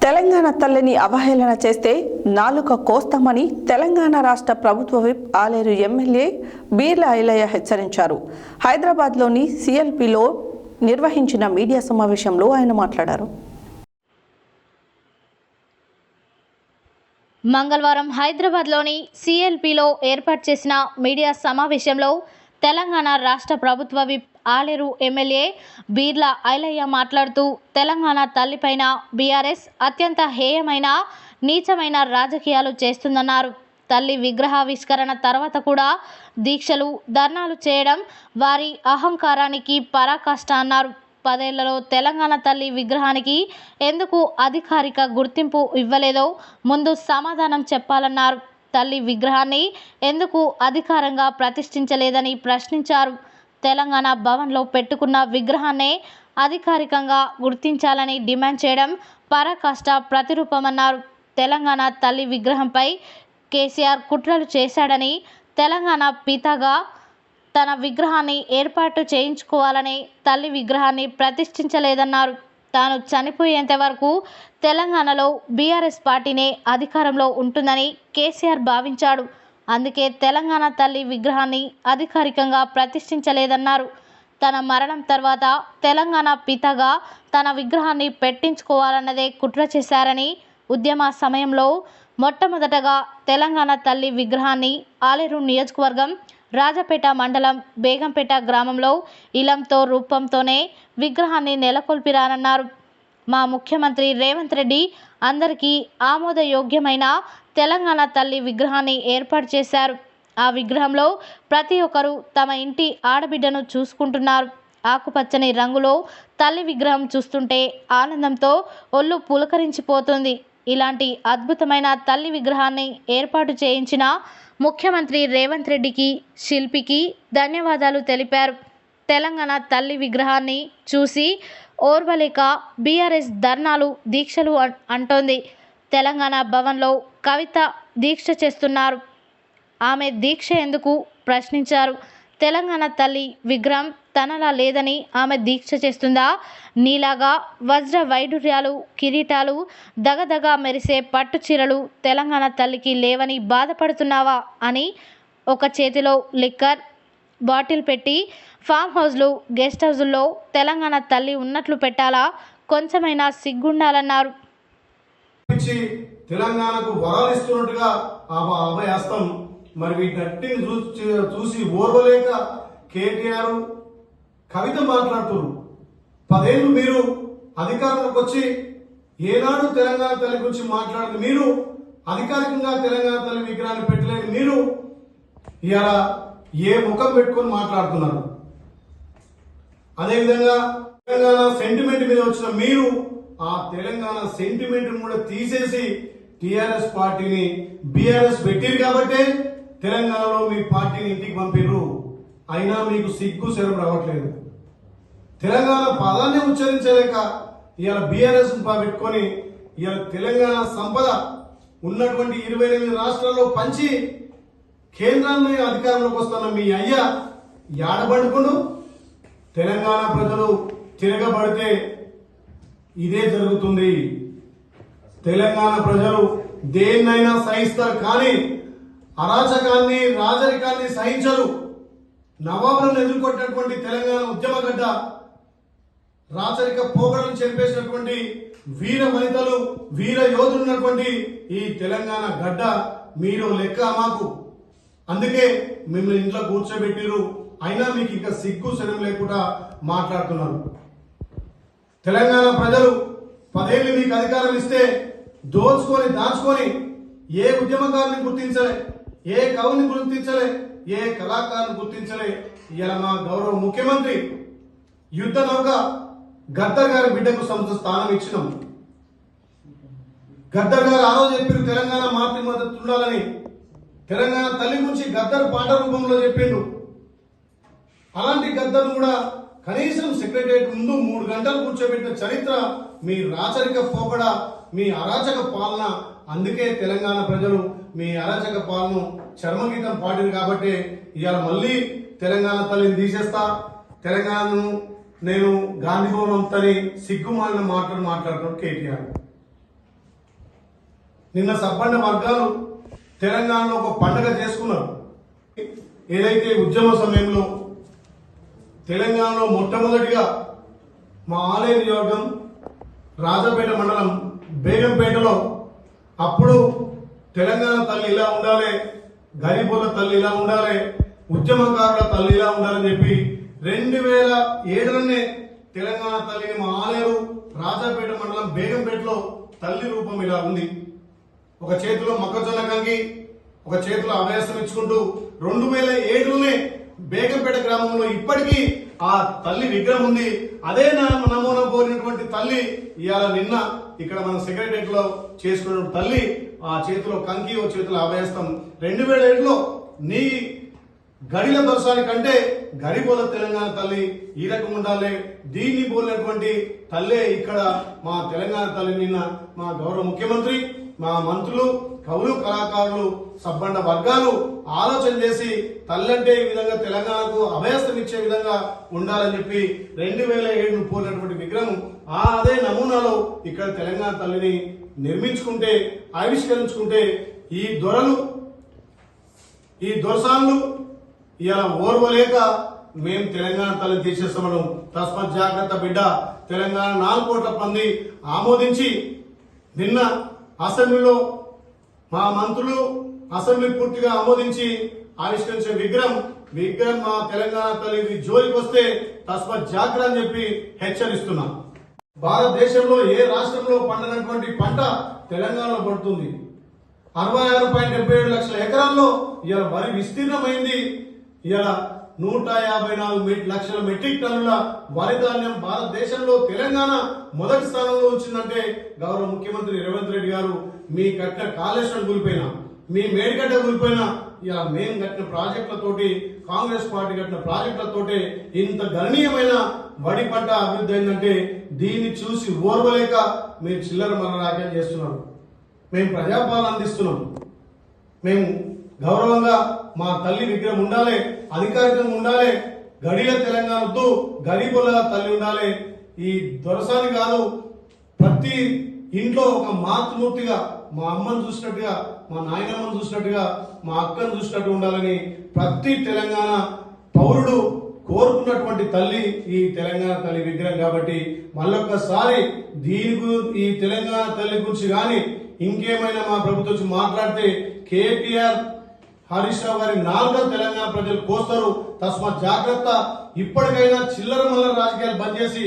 తెలంగాణ తల్లిని అవహేళన చేస్తే నాలుక కోస్తామని తెలంగాణ రాష్ట్ర ప్రభుత్వ విప్ ఆలేరు ఎమ్మెల్యే బీర్ల ఐలయ్య హెచ్చరించారు. హైదరాబాద్లోని సిఎల్పిలో నిర్వహించిన మీడియా సమావేశంలో ఆయన మాట్లాడారు. మంగళవారం హైదరాబాద్లోని సిఎల్పిలో ఏర్పాటు చేసిన మీడియా సమావేశంలో తెలంగాణ రాష్ట్ర ప్రభుత్వ విప్ ఆలేరు ఎమ్మెల్యే బీర్ల ఐలయ్య మాట్లాడుతూ తెలంగాణ తల్లిపైన బీఆర్ఎస్ అత్యంత హేయమైన నీచమైన రాజకీయాలు చేస్తుందన్నారు. తల్లి విగ్రహావిష్కరణ తర్వాత కూడా దీక్షలు ధర్నాలు చేయడం వారి అహంకారానికి పరాకాష్ట అన్నారు. 10 ఏళ్లలో తెలంగాణ తల్లి విగ్రహానికి ఎందుకు అధికారిక గుర్తింపు ఇవ్వలేదో ముందు సమాధానం చెప్పాలన్నారు. తల్లి విగ్రహాన్ని ఎందుకు అధికారంగా ప్రతిష్ఠించలేదని ప్రశ్నించారు. తెలంగాణ భవన్లో పెట్టుకున్న విగ్రహాన్నే అధికారికంగా గుర్తించాలని డిమాండ్ చేయడం పరాకాష్ట ప్రతిరూపమన్నారు. తెలంగాణ తల్లి విగ్రహంపై కేసీఆర్ కుట్రలు చేశాడని, తెలంగాణ పితగా తన విగ్రహాన్ని ఏర్పాటు చేయించుకోవాలని తల్లి విగ్రహాన్ని ప్రతిష్ఠించలేదన్నారు. తాను చనిపోయేంత వరకు తెలంగాణలో బీఆర్ఎస్ పార్టీనే అధికారంలో ఉంటుందని కేసీఆర్ భావించాడు. అందుకే తెలంగాణ తల్లి విగ్రహాన్ని అధికారికంగా ప్రతిష్ఠించలేదన్నారు. తన మరణం తర్వాత తెలంగాణ పితగా తన విగ్రహాన్ని పెట్టించుకోవాలన్నదే కుట్ర చేశారని, ఉద్యమ సమయంలో మొట్టమొదటగా తెలంగాణ తల్లి విగ్రహాన్ని ఆలేరు నియోజకవర్గం రాజపేట మండలం బేగంపేట గ్రామంలో ఇలంతో రూపంతోనే విగ్రహాన్ని నెలకొల్పిరానన్నారు. మా ముఖ్యమంత్రి రేవంత్ రెడ్డి అందరికీ ఆమోదయోగ్యమైన తెలంగాణ తల్లి విగ్రహాన్ని ఏర్పాటు చేశారు. ఆ విగ్రహంలో ప్రతి ఒక్కరూ తమ ఇంటి ఆడబిడ్డను చూసుకుంటున్నారు. ఆకుపచ్చని రంగులో తల్లి విగ్రహం చూస్తుంటే ఆనందంతో ఒళ్ళు పులకరించిపోతుంది. ఇలాంటి అద్భుతమైన తల్లి విగ్రహాన్ని ఏర్పాటు చేయించిన ముఖ్యమంత్రి రేవంత్ రెడ్డికి, శిల్పికి ధన్యవాదాలు తెలిపారు. తెలంగాణ తల్లి విగ్రహాన్ని చూసి ఓర్వలేక బీఆర్ఎస్ ధర్నాలు దీక్షలు అంటోంది. తెలంగాణ భవన్లో కవిత దీక్ష చేస్తున్నారు. ఆమె దీక్ష ఎందుకు ప్రశ్నించారు. తెలంగాణ తల్లి విగ్రహం తనలా లేదని ఆమె దీక్ష చేస్తుందా? నీలాగా వజ్ర వైడూర్యాలు, కిరీటాలు, దగదగ మెరిసే పట్టు చీరలు తెలంగాణ తల్లికి లేవని బాధపడుతున్నావా అని ఒక చేతిలో లిక్కర్ బాటిల్ పెట్టి ఫామ్ హౌస్లు, గెస్ట్ హౌజుల్లో తెలంగాణ తల్లి ఉన్నట్లు పెట్టాలా? కొంచెమైనా సిగ్గుండాలన్నారు. తెలంగాణకు వరాలు ఇస్తున్నట్టుగా అభయహస్తం మరి వీటన్నిటిని చూసి ఓర్వలేక కేటీఆర్ కవిత మాట్లాడుతున్నారు. 10 ఏళ్ళు మీరు అధికారంలోకి వచ్చి ఏనాడు తెలంగాణ తల్లి గురించి మాట్లాడింది మీరు, అధికారికంగా తెలంగాణ తల్లి విగ్రహాన్ని పెట్టలేని మీరు ఇవాళ ఏ ముఖం పెట్టుకొని మాట్లాడుతున్నారు? అదేవిధంగా తెలంగాణ సెంటిమెంట్ మీద వచ్చిన మీరు ఆ తెలంగాణ సెంటిమెంట్ కూడా తీసేసి టిఆర్ఎస్ పార్టీని బీఆర్ఎస్ పెట్టారు కాబట్టి తెలంగాణలో మీ పార్టీని ఇంటికి పంపిర్రు. అయినా మీకు సిగ్గు శరం రావట్లేదు. తెలంగాణ పదాన్ని ఉచ్చరించలేక ఇవాళ బీఆర్ఎస్ పెట్టుకొని ఇవాళ తెలంగాణ సంపద ఉన్నటువంటి 28 రాష్ట్రాల్లో పంచి కేంద్రాన్ని అధికారంలోకి వస్తున్న మీ అయ్యా యాడబండుకును. తెలంగాణ ప్రజలు తిరగబడితే ఇదే జరుగుతుంది. తెలంగాణ ప్రజలు దేన్నైనా సహిస్తారు, కానీ అరాచకాన్ని, రాజరికాన్ని సహించరు. నవాబులను ఎదుర్కొట్టినటువంటి తెలంగాణ ఉద్యమగడ్డ, రాచరిక పోకడలను చెరిపేసినటువంటి వీర వనితలు, వీర యోధులు ఉన్నటువంటి ఈ తెలంగాణ గడ్డ మీరు లెక్క మాకు. అందుకే మిమ్మల్ని ఇంట్లో కూర్చోబెట్టిరు. అయినా మీకు ఇంకా సిగ్గు శరం లేకుండా మాట్లాడుతున్నారు. తెలంగాణ ప్రజలు 10 ఏళ్ళు మీకు అధికారం ఇస్తే దోచుకొని దాచుకొని ఏ ఉద్యమకారుని గుర్తించలే, ఏ కవుని గుర్తించలే, ఏ కళాకారుని గుర్తించలే. ఇలా మా గౌరవ ముఖ్యమంత్రి యుద్ధ నౌక గద్దర్ గారి బిడ్డకు సంస్థ స్థానం ఇచ్చినాం. గద్దర్ గారు ఆ రోజు చెప్పారు తెలంగాణ మాతృ మద్దతు ఉండాలని. తెలంగాణ తల్లి గురించి గద్దర్ పాట రూపంలో చెప్పిండు. అలాంటి గద్దర్ కూడా కనీసం సెక్రటరియట్ ముందు 3 గంటలు కూర్చోబెట్టిన చరిత్ర మీ రాచరిక పోకడ, మీ అరాచక పాలన. అందుకే తెలంగాణ ప్రజలు మీ అరాచక పాలన చర్మగీతం పాడారు కాబట్టి ఇవాళ మళ్ళీ తెలంగాణ తల్లిని తీసేస్తా, తెలంగాణను నేను గాంధీ భవన్ అంతని సిగ్గుమాలిన మాట్లాడుతున్నాడు కేటీఆర్. నిన్న సబ్బండ వర్గాలు తెలంగాణలో ఒక పండుగ చేసుకున్నారు. ఏదైతే ఉద్యమ సమయంలో తెలంగాణలో మొట్టమొదటిగా మా ఆలయ నియోజకవర్గం రాజపేట మండలం బేగంపేటలో అప్పుడు తెలంగాణ తల్లి ఇలా ఉండాలి, గరీబుల తల్లి ఇలా ఉండాలి, ఉద్యమకారుల తల్లి ఇలా ఉండాలని చెప్పి 2007లోనే తెలంగాణ తల్లిని మా ఆలేరు రాజాపేట మండలం బేగంపేటలో తల్లి రూపం ఇలా ఉంది. ఒక చేతిలో మొక్కజొన్న కంకి, ఒక చేతిలో అభయాసం ఇచ్చుకుంటూ 2007లోనే బేగంపేట గ్రామంలో ఇప్పటికీ ఆ తల్లి విగ్రహం ఉంది. అదే నమూనా కోరినటువంటి తల్లి ఇవాళ నిన్న ఇక్కడ మన సెక్రటరియట్ లో చేసుకున్న తల్లి ఆ చేతిలో కంకి, ఓ చేతిలో అభయస్తం. 2007లో నీ గడిల దర్శనాని కంటే గరిబోల తెలంగాణ తల్లి ఈ రకం ఉండాలి, దీన్ని పోలినటువంటి తల్లే ఇక్కడ మా తెలంగాణ తల్లి. నిన్న మా గౌరవ ముఖ్యమంత్రి, మా మంత్రులు, కవులు, కళాకారులు, సబ్బండ వర్గాలు ఆలోచన చేసి తల్లంటే ఈ విధంగా తెలంగాణకు అభయస్థం ఇచ్చే విధంగా ఉండాలని చెప్పి 2007 పోలినటువంటి విగ్రహం అదే నమూనాలో ఇక్కడ తెలంగాణ తల్లిని నిర్మించుకుంటే, ఆవిష్కరించుకుంటే ఈ దొరలు, ఈ దొరసాన్లు ఇలా ఓర్వలేక మేం తెలంగాణ తల్లిని తీసేస్తామను. తస్మత్ జాగ్రత్త బిడ్డ. తెలంగాణ 4 కోట్ల మంది ఆమోదించి నిన్న అసెంబ్లీలో మా మంత్రులు అసెంబ్లీ పూర్తిగా ఆమోదించి ఆవిష్కరించే విగ్రహం మా తెలంగాణ తల్లి జోలికి వస్తే తస్మత్ జాగ్రత్త అని చెప్పి హెచ్చరిస్తున్నాం. భారతదేశంలో ఏ రాష్ట్రంలో పండనటువంటి పంట తెలంగాణలో పడుతుంది. 66.77 లక్షల ఎకరాల్లో ఇలా వరి విస్తీర్ణమైంది. ఇలా 154 లక్షల మెట్రిక్ టన్నుల వరి ధాన్యం భారతదేశంలో తెలంగాణ మొదటి స్థానంలో ఉంచిందంటే గౌరవ ముఖ్యమంత్రి రేవంత్ రెడ్డి గారు మీ కట్టిన కాళేశ్వరం కూలిపోయినా, మీ మేడిగడ్డ కూలిపోయినా ఇలా మేము కట్టిన ప్రాజెక్టులతోటి, కాంగ్రెస్ పార్టీ కట్టిన ప్రాజెక్టులతోటి ఇంత గణనీయమైన వరి పంట అభివృద్ధి అయిందంటే దీన్ని చూసి ఓర్వలేక మీరు చిల్లర మల్ల రాజ్యం చేస్తున్నారు. మేము ప్రజాపాలన అందిస్తున్నాం. మేము గౌరవంగా మా తల్లి విగ్రహం ఉండాలి, అధికారికంగా ఉండాలి. గడిల తెలంగాణ వద్దు, గరీబుల తల్లి ఉండాలి. ఈ దొరసాని కాదు, ప్రతి ఇంట్లో ఒక మాతృమూర్తిగా మా అమ్మను చూసినట్టుగా, మా నాయనమ్మను చూసినట్టుగా, మా అక్కను చూసినట్టు ఉండాలని ప్రతి తెలంగాణ పౌరుడు కోరుకున్నటువంటి తల్లి ఈ తెలంగాణ తల్లి విగ్రహం. కాబట్టి మళ్ళొక్కసారి ఈ తెలంగాణ తల్లి గురించి గాని ఇంకేమైనా మా ప్రభుత్వం మాట్లాడితే కేటీఆర్, హరీష్ రావు గారి 4వ తెలంగాణ ప్రజలు కోస్తారు. తస్మాత్ జాగ్రత్త. ఇప్పటికైనా చిల్లర మల్లర రాజకీయాలు బంద్ చేసి